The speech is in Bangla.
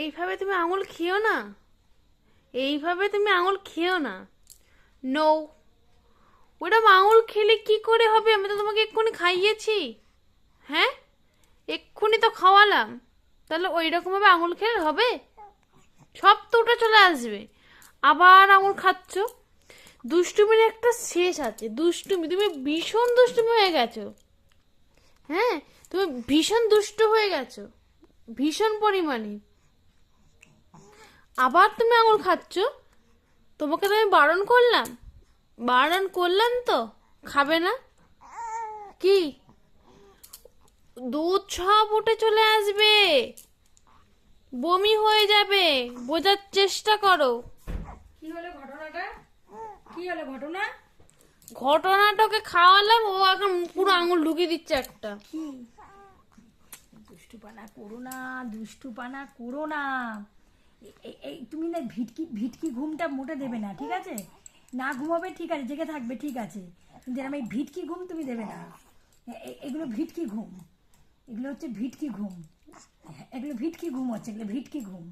এইভাবে তুমি আঙুল খেও না, এইভাবে তুমি আঙুল খেও না। নো, ওটা আঙুল খেলে কি করে হবে? আমি তো তোমাকে এক্ষুনি খাইয়েছি। হ্যাঁ, এক্ষুনি তো খাওয়ালাম। তাহলে ওই রকমভাবে আঙুল খেলে হবে? সব তো ওটা চলে আসবে। আবার আঙুল খাচ্ছ। দুষ্টুমির একটা শেষ আছে। দুষ্টুমি, তুমি ভীষণ দুষ্টুমি হয়ে গেছো। হ্যাঁ, তুমি ভীষণ দুষ্ট হয়ে গেছো, ভীষণ পরিমাণে। আবার তুমি আঙুল খাচ্ছ। তোমাকে তো আমি বারণ করলাম, বারণ করলাম তো খাবে না। কি? দুধ সব উঠে চলে আসবে, বমি হয়ে যাবে। বোঝার চেষ্টা করো। কি হলো ঘটনাটা? কি হলো ঘটনা? ঘটনাটাকে খাওয়ালাম, ও এখন পুরো আঙুল ঢুকিয়ে দিচ্ছে একটা। কি? দুষ্টুপানা করো না, দুষ্টুপানা করো না। এই তুমি না ভিটকি ভিটকি ঘুমটা মোটে দেবে না, ঠিক আছে? না ঘুমাবে ঠিক আছে, জেগে থাকবে ঠিক আছে, কিন্তু এরকম এই ভিটকি ঘুম তুমি দেবে না। এগুলো ভিটকি ঘুম, এগুলো হচ্ছে ভিটকি ঘুম। এগুলো ভিটকি ঘুম হচ্ছে, এগুলো ভিটকি ঘুম।